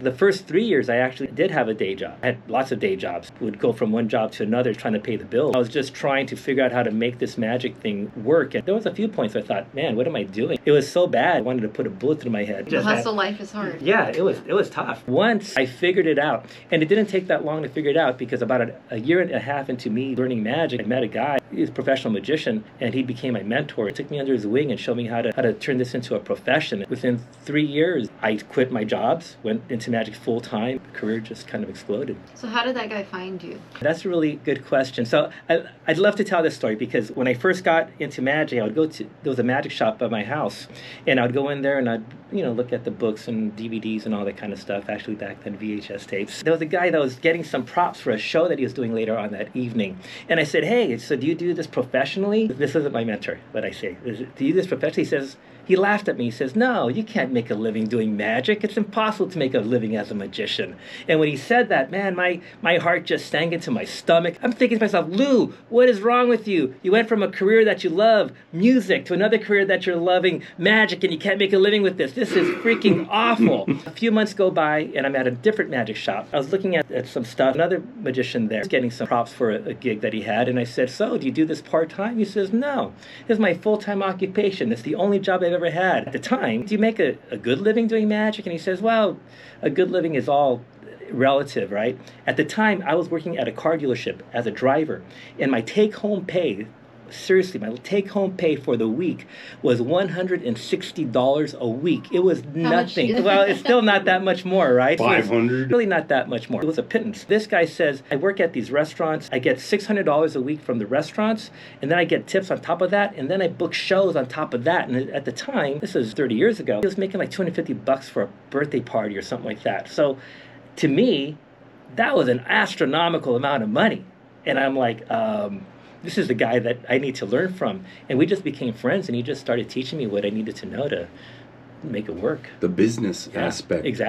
The first 3 years, I actually did have a day job. I had lots of day jobs. Would go from one job to another trying to pay the bills. I was just trying to figure out how to make this magic thing work. And there was a few points I thought, man, what am I doing? It was so bad. I wanted to put a bullet through my head. The hustle life is hard. Yeah, it was tough. Once I figured it out, and it didn't take that long to figure it out, because about a year and a half into me learning magic, I met a guy. He was a professional magician, and he became my mentor. He took me under his wing and showed me how to turn this into a profession. Within 3 years, I quit my jobs, went into magic full time. Career just kind of exploded. So how did that guy find you? That's a really good question. So I'd love to tell this story, because when I first got into magic, I would there was a magic shop by my house, and I would go in there and I'd look at the books and DVDs and all that kind of stuff. Actually, back then, VHS tapes. There was a guy that was getting some props for a show that he was doing later on that evening, and I said, "Hey, so do you do this professionally?" This isn't my mentor, but I say, "Do you do this professionally?" He laughed at me. He says, "No, you can't make a living doing magic. It's impossible to make a living as a magician." And when he said that, man, my heart just sank into my stomach. I'm thinking to myself, Lou, what is wrong with you? You went from a career that you love, music, to another career that you're loving, magic, and you can't make a living with this. This is freaking awful. A few months go by, and I'm at a different magic shop. I was looking at some stuff. Another magician there was getting some props for a gig that he had, and I said, "So, do you do this part-time?" He says, "No. This is my full-time occupation. It's the only job I've ever had." At the time, "Do you make a good living doing magic?" And he says, "Well, a good living is all relative, right?" At the time, I was working at a car dealership as a driver, and my take-home pay, seriously, my take-home pay for the week was $160 a week. It was nothing. Well, it's still not that much more, right? 500. Really not that much more. It was a pittance. This guy says, "I work at these restaurants. I get $600 a week from the restaurants, and then I get tips on top of that, and then I book shows on top of that." And at the time, this was 30 years ago, he was making like $250 for a birthday party or something like that. So to me, that was an astronomical amount of money. And I'm like, this is the guy that I need to learn from. And we just became friends, and he just started teaching me what I needed to know to make it work. The business aspect. Exactly.